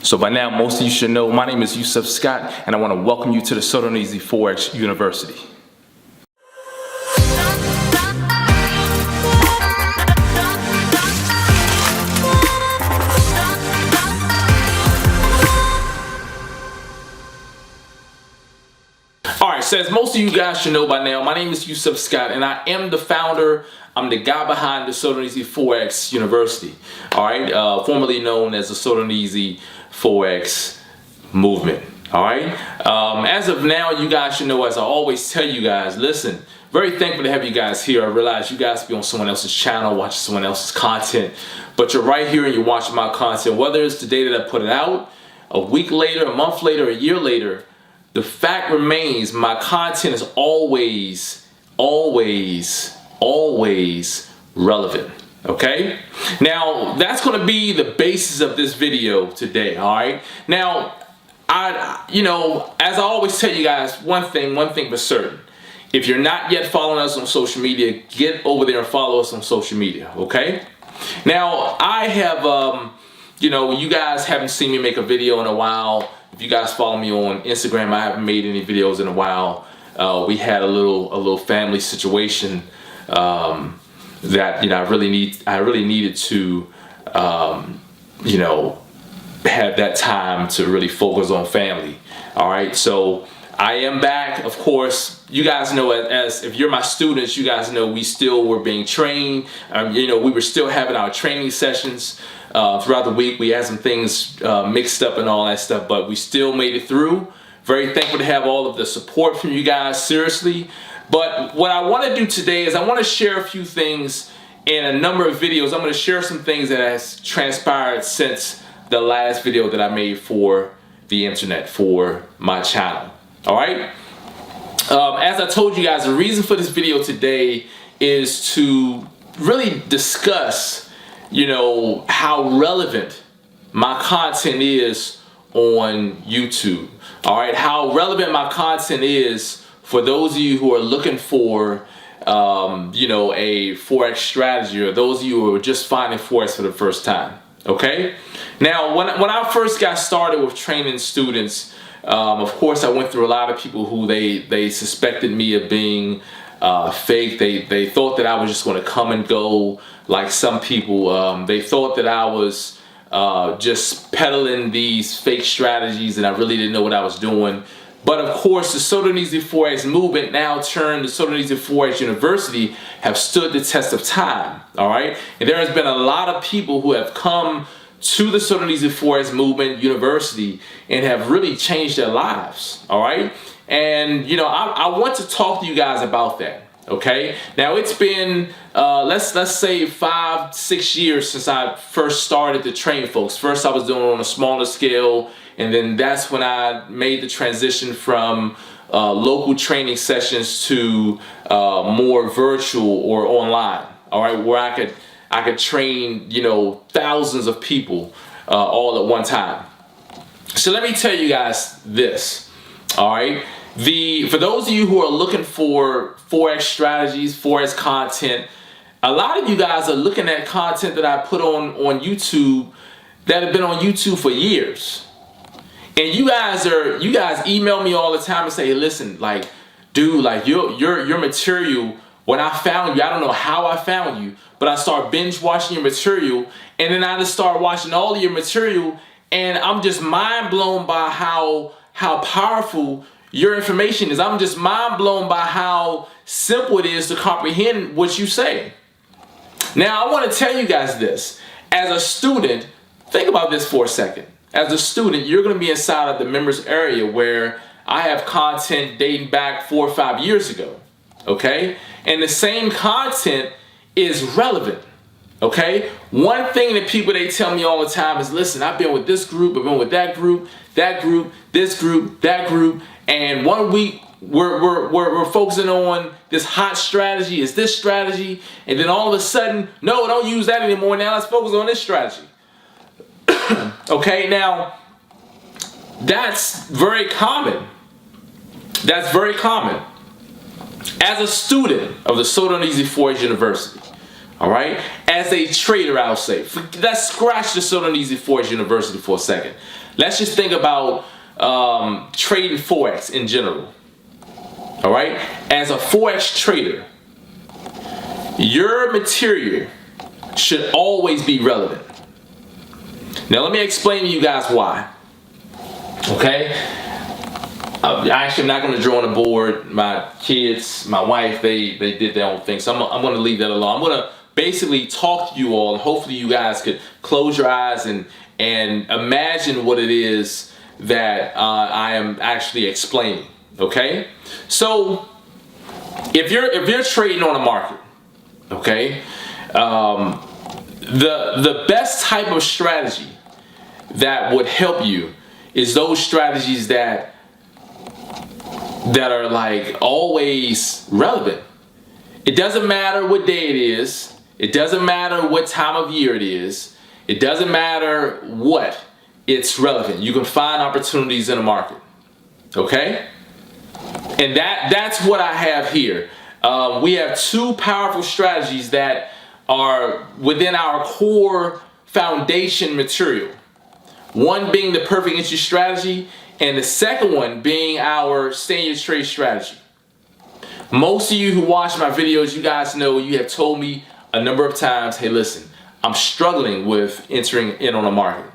So by now, most of you should know, my name is Yusef Scott, and I want to welcome you to the So Darn Easy Forex University. Alright, so as most of you guys should know by now, my name is Yusef Scott, and I am the founder, I'm the guy behind the So Darn Easy Forex University. Alright, formerly known as the So Darn Easy Forex movement. Alright, as of now, you guys should know, as I always tell you guys, listen, very thankful to have you guys here. I realize you guys be on someone else's channel, watching someone else's content, but you're right here and you're watching my content, whether it's the day that I put it out, a week later, a month later, a year later. The fact remains, my content is always relevant. Okay? Now, that's going to be the basis of this video today. All right? Now, as I always tell you guys, one thing for certain. If you're not yet following us on social media, get over there and follow us on social media. Okay? Now, I have, you guys haven't seen me make a video in a while. If you guys follow me on Instagram, I haven't made any videos in a while. We had a little family situation that I really needed to have that time to really focus on family. All right, so I am back. Of course, you guys know, as if you're my students, you guys know we still were being trained. We were still having our training sessions. Throughout the week, we had some things mixed up and all that stuff, but we still made it through. Very thankful to have all of the support from you guys, seriously. But what I want to do today is I want to share a few things in a number of videos. I'm going to share some things that has transpired since the last video that I made for the internet, for my channel. All right? As I told you guys, the reason for this video today is to really discuss how relevant my content is on YouTube. All right, how relevant my content is for those of you who are looking for, a Forex strategy, or those of you who are just finding Forex for the first time. Okay. Now, when I first got started with training students, of course, I went through a lot of people who they suspected me of being fake. They thought that I was just going to come and go like some people. They thought that I was just peddling these fake strategies and I really didn't know what I was doing. But of course, the So Darn Easy Forex movement, now turned the So Darn Easy Forex University, have stood the test of time. All right, and there has been a lot of people who have come to the So Darn Easy Forex movement university and have really changed their lives. All right. And I want to talk to you guys about that. Okay, now it's been let's say 5-6 years since I first started to train folks. First I was doing it on a smaller scale, and then that's when I made the transition from local training sessions to more virtual or online. All right, where I could train thousands of people all at one time. So let me tell you guys this. All right. For those of you who are looking for Forex strategies, Forex content, a lot of you guys are looking at content that I put on YouTube that have been on YouTube for years. And you guys email me all the time and say, hey, listen, dude, your material, when I found you, I don't know how I found you, but I start binge watching your material, and then I just start watching all of your material, and I'm just mind blown by how powerful your information is. I'm just mind blown by how simple it is to comprehend what you say. Now, I want to tell you guys this. As a student, think about this for a second. As a student, you're going to be inside of the members area where I have content dating back 4 or 5 years ago. Okay? And the same content is relevant. Okay? One thing that they tell me all the time is, listen, I've been with this group, I've been with that group, this group, that group, and 1 week we're focusing on this hot strategy, is this strategy, and then all of a sudden, no, don't use that anymore, now let's focus on this strategy. Okay, now, that's very common. That's very common. As a student of the So Darn Easy Forex University, all right? As a trader, I'll say, let's scratch the So Darn Easy Forex University for a second. Let's just think about trading Forex in general. All right? As a Forex trader, your material should always be relevant. Now let me explain to you guys why. Okay? Actually, I'm not going to draw on the board. My kids, my wife, they did their own thing. So I'm going to leave that alone. I'm going to basically talk to you all, and hopefully you guys could close your eyes and imagine what it is that I am actually explaining. Okay? So if you're trading on a market, okay, the best type of strategy that would help you is those strategies that are like always relevant. It doesn't matter what day it is. It doesn't matter what time of year it is. It doesn't matter what. It's relevant. You can find opportunities in the market. Okay? And that's what I have here. We have two powerful strategies that are within our core foundation material. One being the perfect entry strategy, and the second one being our stay in your trade strategy. Most of you who watch my videos, you guys know, you have told me a number of times, hey listen, I'm struggling with entering in on a market.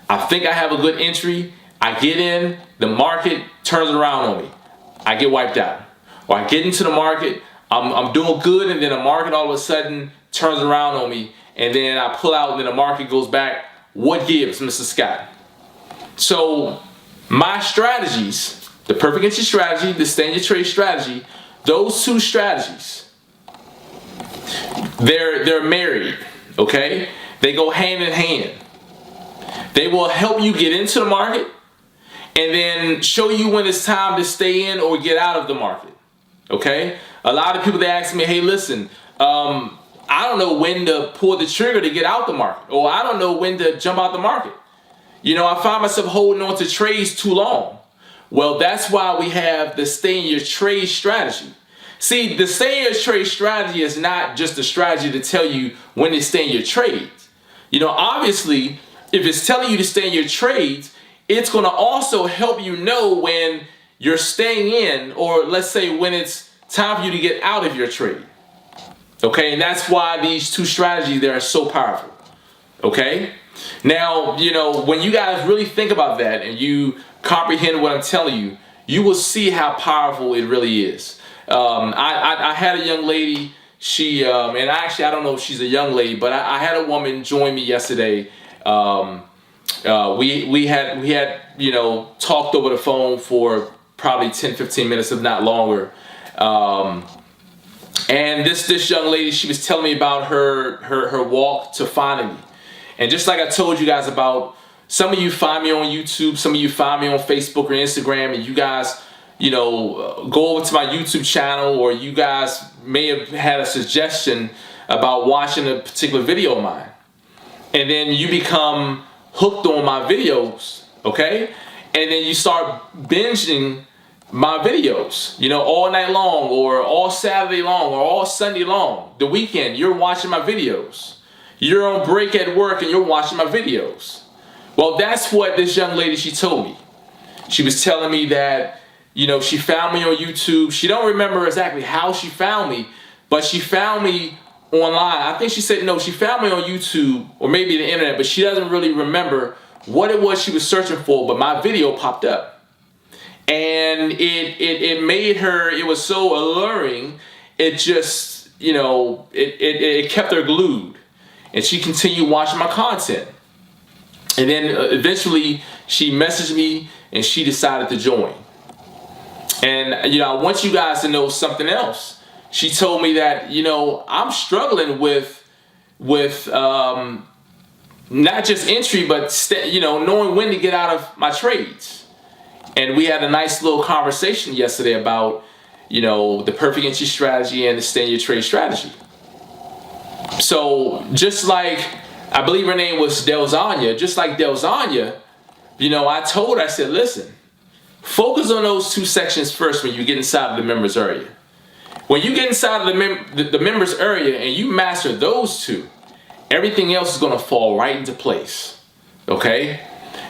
I think I have a good entry, I get in, the market turns around on me. I get wiped out. Or I get into the market, I'm doing good, and then the market all of a sudden turns around on me, and then I pull out and then the market goes back. What gives, Mr. Scott? So my strategies, the perfect entry strategy, the stay in your trade strategy, those two strategies, they're married, okay? They go hand in hand. They will help you get into the market and then show you when it's time to stay in or get out of the market, okay? A lot of people, they ask me, hey listen, I don't know when to pull the trigger to get out the market, or I don't know when to jump out the market. You know, I find myself holding on to trades too long. Well, that's why we have the stay in your trade strategy. See, the stay in your trade strategy is not just a strategy to tell you when to stay in your trades. You know, obviously, if it's telling you to stay in your trades, it's going to also help you know when you're staying in, or let's say when it's time for you to get out of your trade. Okay, and that's why these two strategies, they are so powerful. Okay? Now, you know, when you guys really think about that and you comprehend what I'm telling you, you will see how powerful it really is. I had a young lady, she, and actually I don't know if she's a young lady, but I had a woman join me yesterday. We had, you know, talked over the phone for probably 10-15 minutes, if not longer. And this young lady, she was telling me about her walk to finding me. And just like I told you guys about, some of you find me on YouTube, some of you find me on Facebook or Instagram, and you guys, you know, go over to my YouTube channel, or you guys may have had a suggestion about watching a particular video of mine. And then you become hooked on my videos, okay? And then you start binging my videos, you know, all night long, or all Saturday long, or all Sunday long. The weekend, you're watching my videos. You're on break at work and you're watching my videos. Well, that's what this young lady, she told me. She was telling me that, you know, she found me on YouTube. She don't remember exactly how she found me, but she found me online. I think she said, no, she found me on YouTube or maybe the internet, but she doesn't really remember what it was she was searching for, but my video popped up. And it made her, it was so alluring, it just, you know, it kept her glued. And she continued watching my content. And then eventually she messaged me and she decided to join. And, you know, I want you guys to know something else. She told me that, you know, I'm struggling with not just entry, but, you know, knowing when to get out of my trades. And we had a nice little conversation yesterday about, you know, the perfect entry strategy and the stay in your trade strategy. So just like, I believe her name was Delzanya, just like Delzanya, you know, I told her, I said, listen, focus on those two sections first when you get inside of the members area. When you get inside of the members area and you master those two, everything else is going to fall right into place. Okay?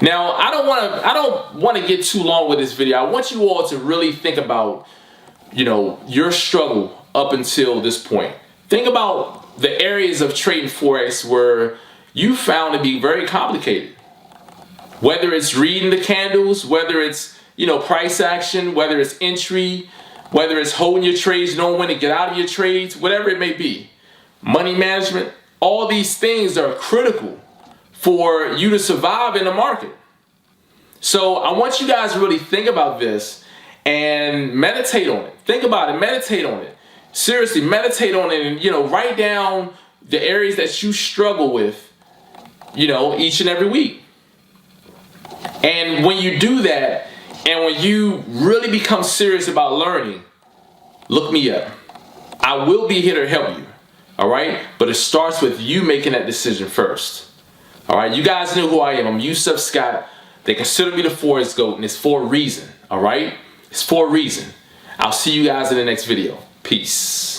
Now, I don't want to get too long with this video. I want you all to really think about, your struggle up until this point. Think about the areas of trading Forex where you found to be very complicated. Whether it's reading the candles, whether it's, price action, whether it's entry, whether it's holding your trades, knowing when to get out of your trades, whatever it may be. Money management, all these things are critical for you to survive in the market. So I want you guys to really think about this and meditate on it. Think about it, meditate on it. Seriously, meditate on it and, write down the areas that you struggle with, each and every week. And when you do that, and when you really become serious about learning, look me up. I will be here to help you, all right? But it starts with you making that decision first, all right? You guys know who I am. I'm Yusef Scott. They consider me the Forex GOAT, and it's for a reason, all right? It's for a reason. I'll see you guys in the next video. Peace.